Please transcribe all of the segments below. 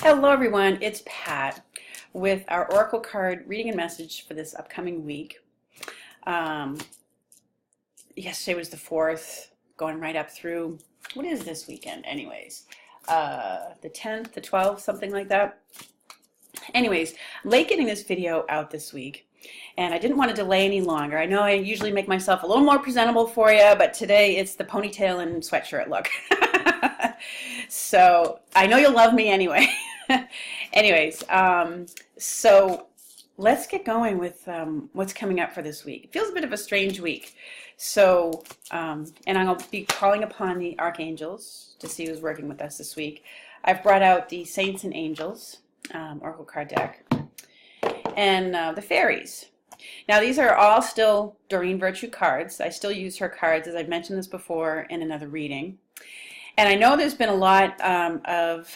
Hello everyone, it's Pat with our Oracle card reading and message for this upcoming week. Um, Yesterday was the 4th, going right up through, what is this weekend anyways? The 10th, the 12th, something like that. Anyways, I'm late getting this video out this week, and I didn't want to delay any longer. I know I usually make myself a little more presentable for you, but today it's the ponytail and sweatshirt look. So I know you'll love me anyway. Anyways, so let's get going with what's coming up for this week. It feels a bit of a strange week. So, and I'll be calling upon the archangels to see who's working with us this week. I've brought out the Saints and Angels Oracle card deck and the fairies. Now these are all still Doreen Virtue cards. I still use her cards, as I've mentioned this before in another reading. And I know there's been a lot of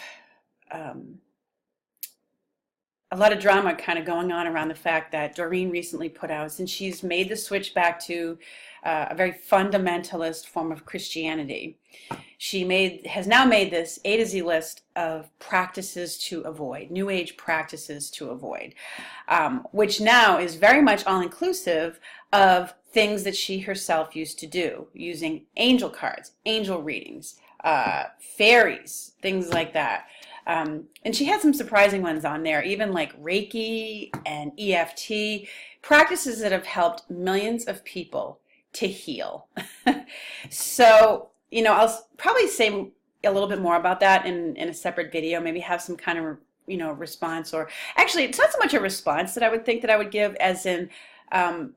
drama kind of going on around the fact that Doreen recently put out, since she's made the switch back to a very fundamentalist form of Christianity, she has now made this A to Z list of practices to avoid, New Age practices to avoid, which now is very much all-inclusive of things that she herself used to do, using angel cards, angel readings, fairies, things like that. And she had some surprising ones on there, even like Reiki and EFT, practices that have helped millions of people to heal. So, you know, I'll probably say a little bit more about that in a separate video, maybe have some kind of, you know, response, or actually it's not so much a response that I would think that I would give as in,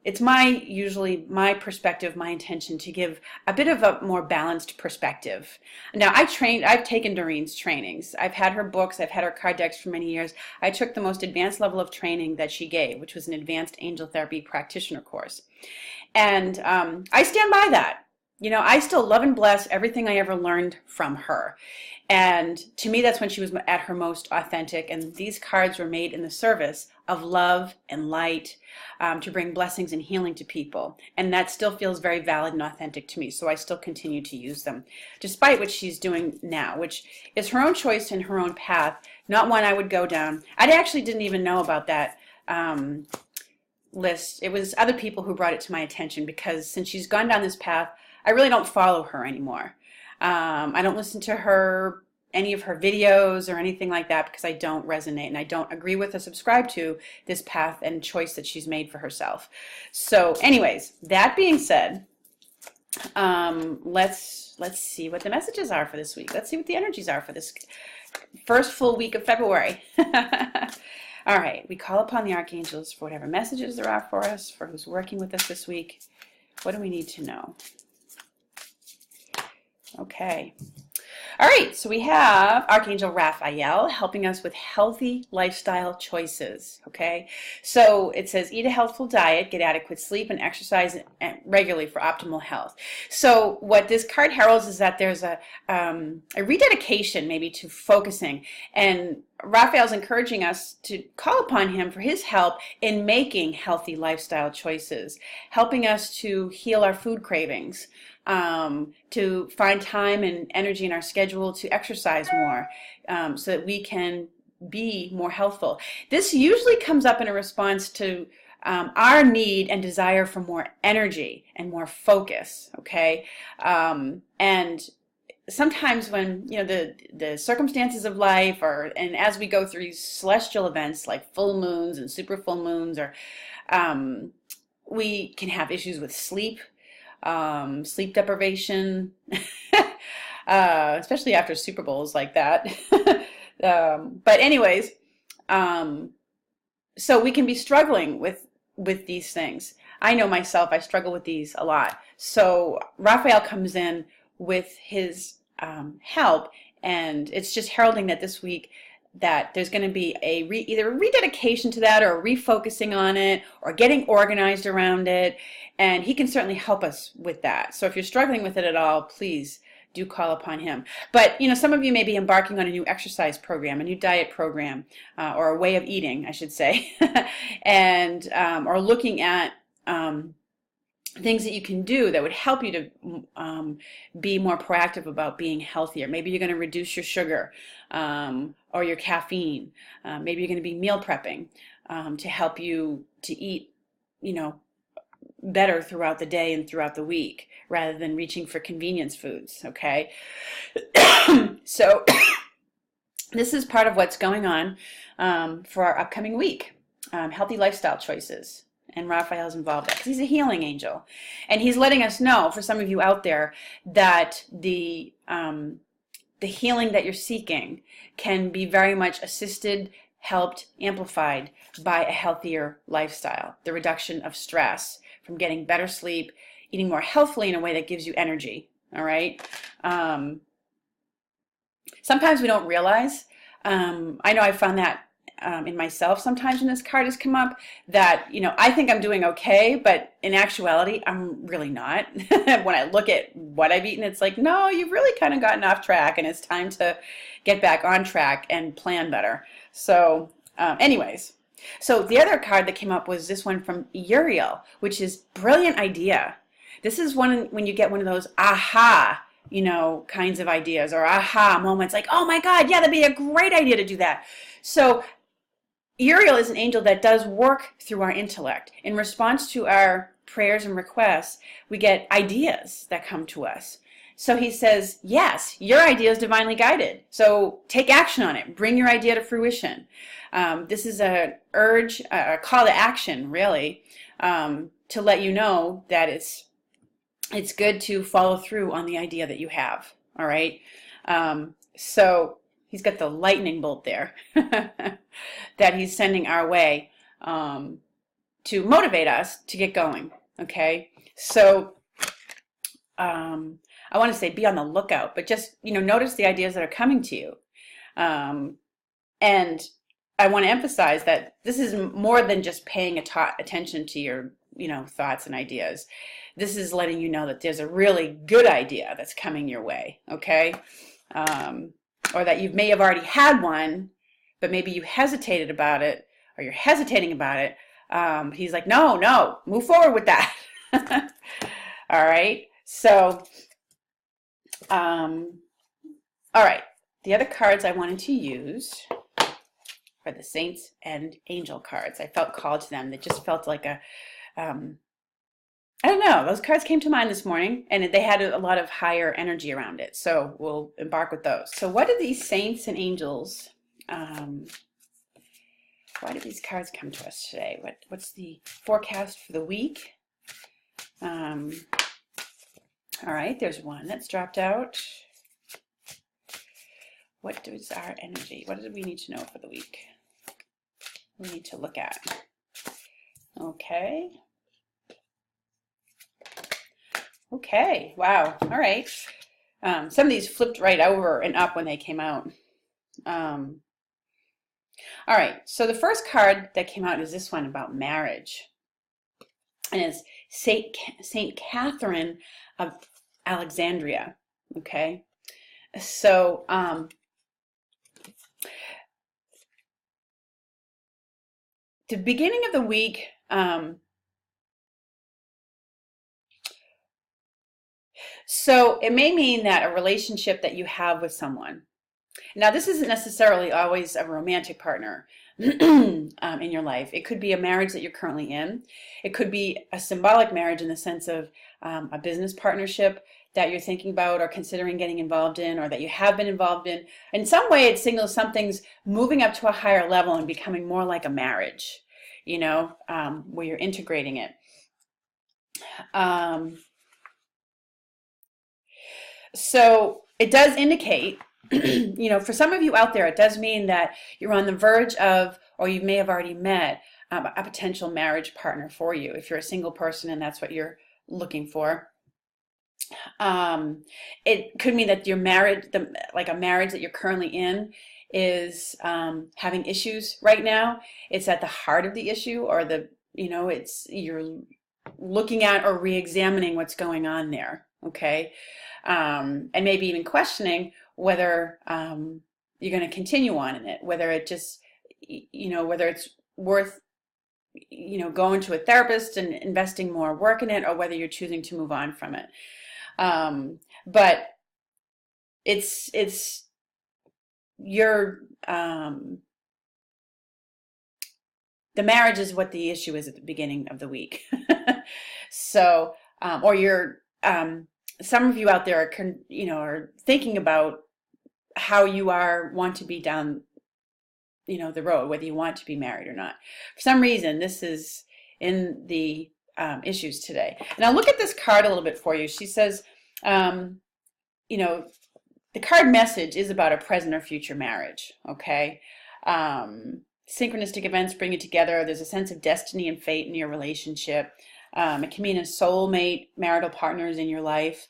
it's usually my perspective, my intention to give a bit of a more balanced perspective. Now, I've taken Doreen's trainings. I've had her books, I've had her card decks for many years. I took the most advanced level of training that she gave, which was an advanced angel therapy practitioner course. And I stand by that. You know, I still love and bless everything I ever learned from her. And to me, that's when she was at her most authentic. And these cards were made in the service of love and light, to bring blessings and healing to people. And that still feels very valid and authentic to me. So I still continue to use them, despite what she's doing now, which is her own choice and her own path, not one I would go down. I actually didn't even know about that list. It was other people who brought it to my attention, because since she's gone down this path, I really don't follow her anymore. I don't listen to any of her videos or anything like that, because I don't resonate and I don't agree with or subscribe to this path and choice that she's made for herself. So anyways, that being said, let's see what the messages are for this week. Let's see what the energies are for this first full week of February. All right, we call upon the archangels for whatever messages there are for us, for who's working with us this week. What do we need to know? Okay. All right, so we have Archangel Raphael helping us with healthy lifestyle choices, okay? So it says, eat a healthful diet, get adequate sleep, and exercise regularly for optimal health. So what this card heralds is that there's a rededication maybe to focusing, and Raphael's encouraging us to call upon him for his help in making healthy lifestyle choices, helping us to heal our food cravings, to find time and energy in our schedule to exercise more, so that we can be more healthful. This usually comes up in a response to our need and desire for more energy and more focus, okay? And sometimes when, you know, the circumstances of life, and as we go through these celestial events like full moons and super full moons, or we can have issues with sleep deprivation, especially after Super Bowls like that. But anyways, so we can be struggling with these things. I know myself, I struggle with these a lot. So Raphael comes in with his help, and it's just heralding that this week that there's going to be either a rededication to that, or a refocusing on it, or getting organized around it, and he can certainly help us with that. So if you're struggling with it at all, please do call upon him. But, you know, some of you may be embarking on a new exercise program, a new diet program, or a way of eating, I should say, and or looking at things that you can do that would help you to be more proactive about being healthier. Maybe you're going to reduce your sugar or your caffeine. Maybe you're going to be meal prepping to help you to eat, you know, better throughout the day and throughout the week rather than reaching for convenience foods, okay? So this is part of what's going on for our upcoming week, healthy lifestyle choices. And Raphael's involved because he's a healing angel. And he's letting us know, for some of you out there, that the healing that you're seeking can be very much assisted, helped, amplified by a healthier lifestyle. The reduction of stress from getting better sleep, eating more healthfully in a way that gives you energy, all right? Sometimes we don't realize. I know I found that in myself sometimes when this card has come up, that, you know, I think I'm doing okay, but in actuality, I'm really not. When I look at what I've eaten, it's like, no, you've really kind of gotten off track and it's time to get back on track and plan better. So anyways, so the other card that came up was this one from Uriel, which is brilliant idea. This is one when you get one of those aha, you know, kinds of ideas or aha moments, like, oh my God, yeah, that'd be a great idea to do that. So Uriel is an angel that does work through our intellect. In response to our prayers and requests, we get ideas that come to us. So he says, yes, your idea is divinely guided. So take action on it. Bring your idea to fruition. This is a call to action, really, to let you know that it's good to follow through on the idea that you have. All right. So he's got the lightning bolt there that he's sending our way to motivate us to get going. Okay. So I want to say be on the lookout, but just, you know, notice the ideas that are coming to you. And I want to emphasize that this is more than just paying attention to your, you know, thoughts and ideas. This is letting you know that there's a really good idea that's coming your way, okay? Or that you may have already had one, but maybe you hesitated about it, or you're hesitating about it. He's like, no, move forward with that. All right, so, all right, the other cards I wanted to use are the Saints and Angel cards. I felt called to them. They just felt like a, I don't know, those cards came to mind this morning, and they had a lot of higher energy around it, so we'll embark with those. So what do these Saints and Angels, why did these cards come to us today? What's the forecast for the week? All right, there's one that's dropped out. What is our energy? What do we need to know for the week? We need to look at. Okay. Okay, wow, all right. Some of these flipped right over and up when they came out. All right, so the first card that came out is this one about marriage. And it's Saint Catherine of Alexandria, okay? So, the beginning of the week, so it may mean that a relationship that you have with someone. Now, this isn't necessarily always a romantic partner in your life. It could be a marriage that you're currently in. It could be a symbolic marriage in the sense of a business partnership that you're thinking about or considering getting involved in, or that you have been involved in. In some way, it signals something's moving up to a higher level and becoming more like a marriage, you know, where you're integrating it. So it does indicate, you know, for some of you out there, it does mean that you're on the verge of, or you may have already met a potential marriage partner for you, if you're a single person and that's what you're looking for. It could mean that you're married, like a marriage that you're currently in is having issues right now. It's at the heart of the issue, or you're looking at or re-examining what's going on there, okay? And maybe even questioning whether you're going to continue on in it, whether it just, whether it's worth going to a therapist and investing more work in it, or whether you're choosing to move on from it. But it's your the marriage is what the issue is at the beginning of the week. So, or you're some of you out there are thinking about how you want to be down the road, whether you want to be married or not. For some reason, this is in the issues today. And I'll look at this card a little bit for you. She says, the card message is about a present or future marriage, okay? Synchronistic events bring you together. There's a sense of destiny and fate in your relationship. It can mean a soulmate, marital partners in your life.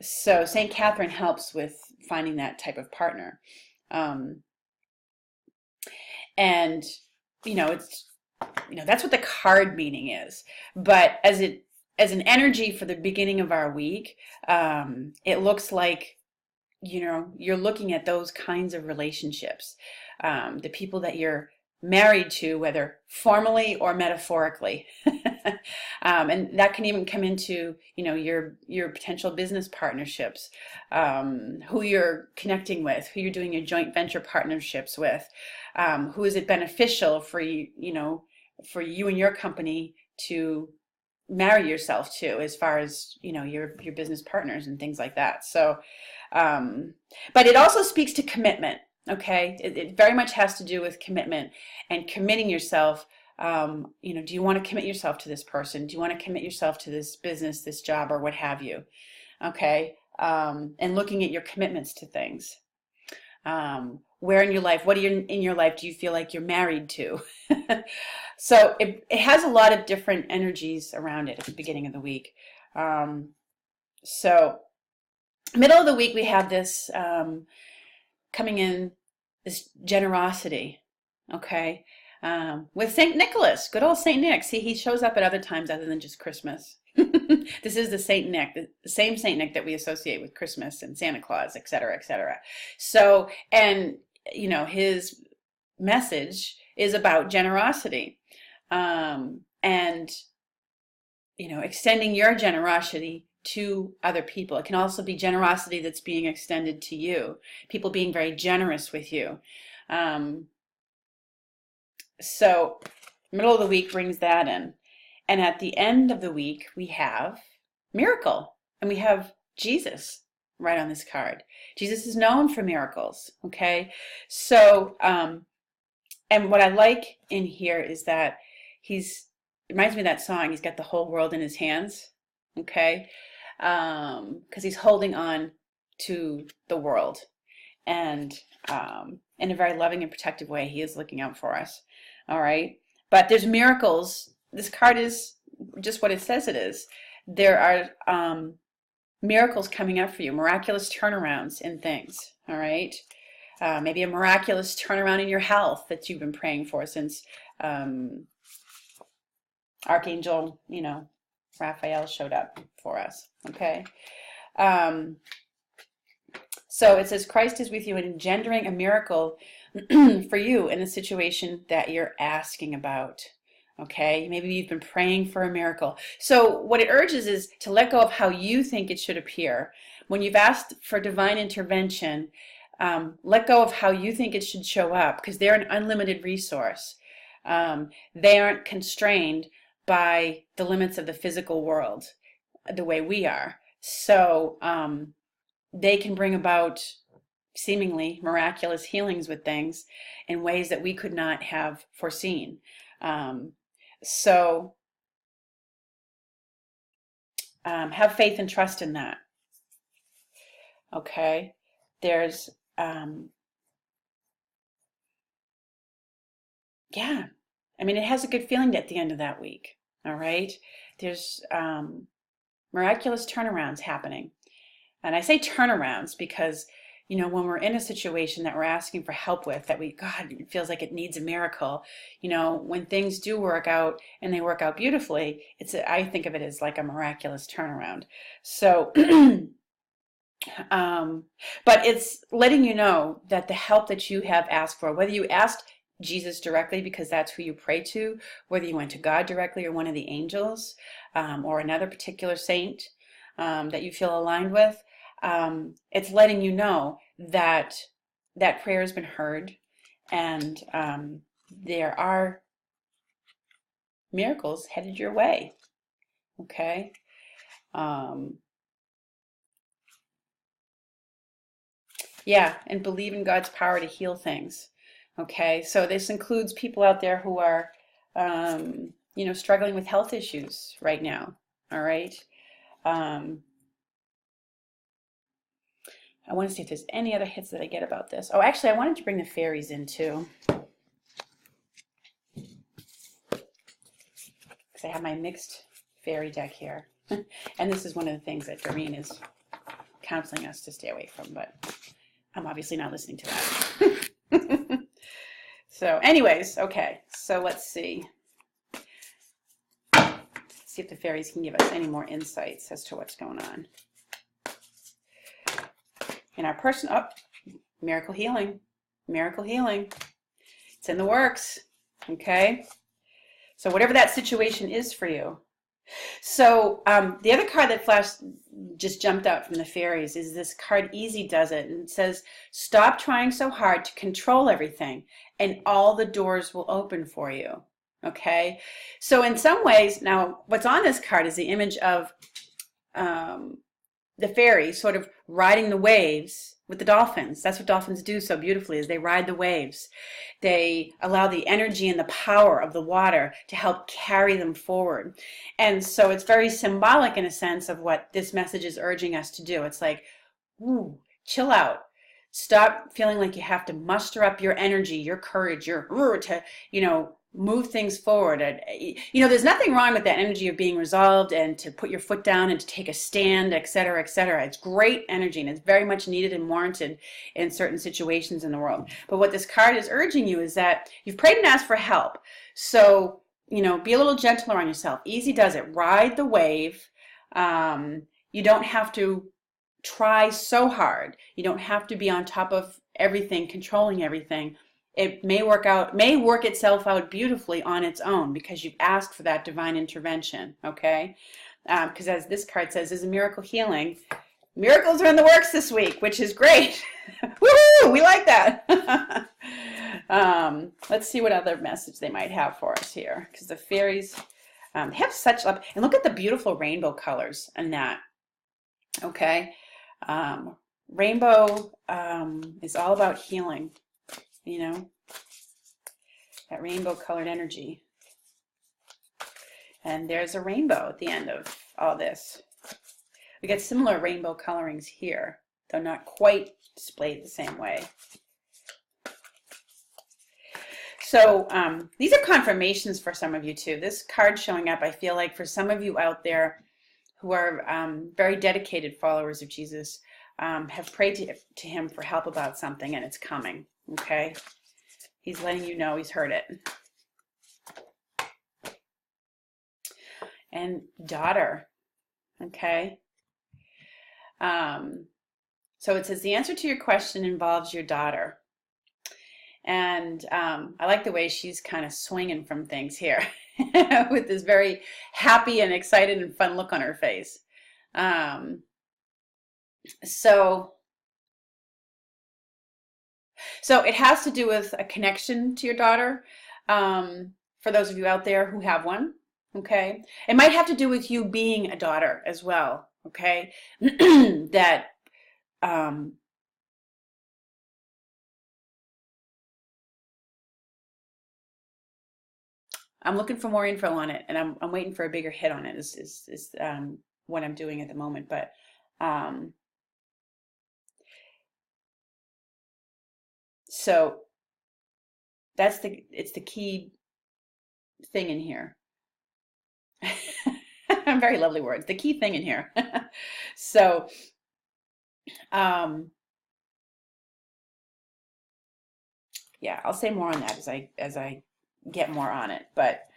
So St. Catherine helps with finding that type of partner. And it's that's what the card meaning is. But as an energy for the beginning of our week, it looks like you're looking at those kinds of relationships, the people that you're married to, whether formally or metaphorically. And that can even come into your potential business partnerships, who you're connecting with, who you're doing your joint venture partnerships with, who is it beneficial for you and your company to marry yourself to, as far as your business partners and things like that. So but it also speaks to commitment. Okay, it very much has to do with commitment and committing yourself. Do you want to commit yourself to this person? Do you want to commit yourself to this business, this job, or what have you? Okay, and looking at your commitments to things. Where in your life, what in your life do you feel like you're married to? So it has a lot of different energies around it at the beginning of the week. So middle of the week, we have this coming in, this generosity, okay, with St. Nicholas, good old St. Nick. See, he shows up at other times other than just Christmas. This is the St. Nick, the same St. Nick that we associate with Christmas and Santa Claus, et cetera, et cetera. So, and, his message is about generosity, and, extending your generosity to other people. It can also be generosity that's being extended to you, people being very generous with you. So middle of the week brings that in. And at the end of the week, we have miracle, and we have Jesus right on this card. Jesus is known for miracles, okay? So, and what I like in here is that it reminds me of that song, he's got the whole world in his hands, okay? Because he's holding on to the world, and in a very loving and protective way, he is looking out for us. All right, but there's miracles. This card is just what it says it is. There are miracles coming up for you, miraculous turnarounds in things. All right, maybe a miraculous turnaround in your health that you've been praying for since Archangel, Raphael showed up for us, okay? So it says, Christ is with you and engendering a miracle for you in the situation that you're asking about, okay? Maybe you've been praying for a miracle. So what it urges is to let go of how you think it should appear. When you've asked for divine intervention, let go of how you think it should show up, because they're an unlimited resource. They aren't constrained by the limits of the physical world the way we are. So they can bring about seemingly miraculous healings with things in ways that we could not have foreseen. So have faith and trust in that. Okay, there's yeah, I mean, it has a good feeling at the end of that week. All right, there's miraculous turnarounds happening. And I say turnarounds because, when we're in a situation that we're asking for help with, that God, it feels like it needs a miracle, when things do work out and they work out beautifully, I think of it as like a miraculous turnaround. So, but it's letting you know that the help that you have asked for, whether you asked Jesus directly because that's who you pray to, whether you went to God directly or one of the angels, or another particular saint that you feel aligned with, it's letting you know that that prayer has been heard, and there are miracles headed your way. Okay. Yeah, and believe in God's power to heal things. Okay, so this includes people out there who are, struggling with health issues right now. All right. Um, I want to see if there's any other hits that I get about this. Oh, actually, I wanted to bring the fairies in too, because I have my mixed fairy deck here. And this is one of the things that Doreen is counseling us to stay away from, but I'm obviously not listening to that. So anyways, okay, so let's see. See if the fairies can give us any more insights as to what's going on. In our person, miracle healing, miracle healing. It's in the works, okay? So whatever that situation is for you. So the other card that just jumped out from the fairies is this card, Easy Does It. And it says, stop trying so hard to control everything and all the doors will open for you. Okay. So in some ways, now what's on this card is the image of the fairies sort of riding the waves with the dolphins. That's what dolphins do so beautifully, is they ride the waves. They allow the energy and the power of the water to help carry them forward. And so it's very symbolic in a sense of what this message is urging us to do. It's like, ooh, chill out. Stop feeling like you have to muster up your energy, your courage, to, move things forward. And, there's nothing wrong with that energy of being resolved and to put your foot down and to take a stand, et cetera, et cetera. It's great energy and it's very much needed and warranted in certain situations in the world. But what this card is urging you is that you've prayed and asked for help. So, be a little gentler on yourself. Easy Does It. Ride the wave. You don't have to try so hard. You don't have to be on top of everything, controlling everything. It may work itself out beautifully on its own because you've asked for that divine intervention, okay? Because as this card says, is a miracle healing. Miracles are in the works this week, which is great. Woohoo! We like that. Let's see what other message they might have for us here, because the fairies have such love. And look at the beautiful rainbow colors in that, okay? Rainbow is all about healing. That rainbow colored energy. And there's a rainbow at the end of all this. We get similar rainbow colorings here, though not quite displayed the same way. So these are confirmations for some of you too. This card showing up, I feel like for some of you out there who are very dedicated followers of Jesus, have prayed to him for help about something, and it's coming. Okay, he's letting you know he's heard it. And daughter, okay. So it says the answer to your question involves your daughter, and I like the way she's kind of swinging from things here with this very happy and excited and fun look on her face. So it has to do with a connection to your daughter, for those of you out there who have one, okay? It might have to do with you being a daughter as well, okay? That I'm looking for more info on it, and I'm waiting for a bigger hit on it is what I'm doing at the moment, but so it's the key thing in here. Very lovely words. The key thing in here. So, yeah, I'll say more on that as I get more on it. But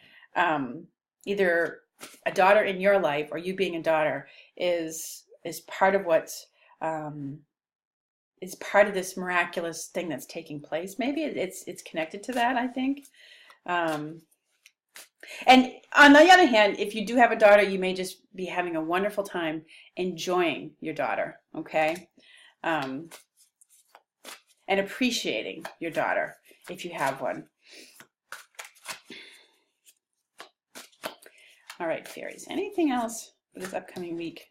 either a daughter in your life or you being a daughter is part of what's is part of this miraculous thing that's taking place. Maybe it's connected to that, I think. And on the other hand, if you do have a daughter, you may just be having a wonderful time enjoying your daughter, okay? And appreciating your daughter if you have one. All right, fairies, anything else for this upcoming week?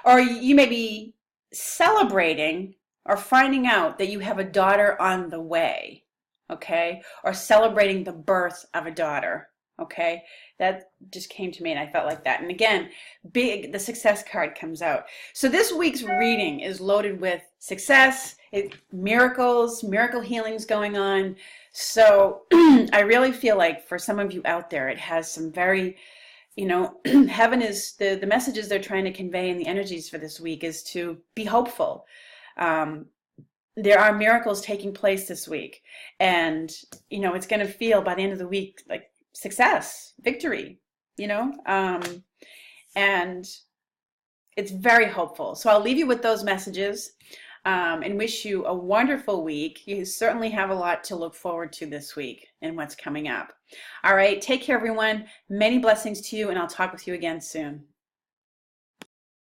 Or you may be celebrating or finding out that you have a daughter on the way, okay? Or celebrating the birth of a daughter, okay? That just came to me and I felt like that. And again, the success card comes out. So this week's reading is loaded with success, miracles, miracle healings going on. So I really feel like for some of you out there, it has some very, heaven is, the messages they're trying to convey and the energies for this week is to be hopeful. There are miracles taking place this week. And, it's going to feel by the end of the week like success, victory, and it's very hopeful. So I'll leave you with those messages. And wish you a wonderful week. You certainly have a lot to look forward to this week and what's coming up. All right, take care, everyone. Many blessings to you, and I'll talk with you again soon.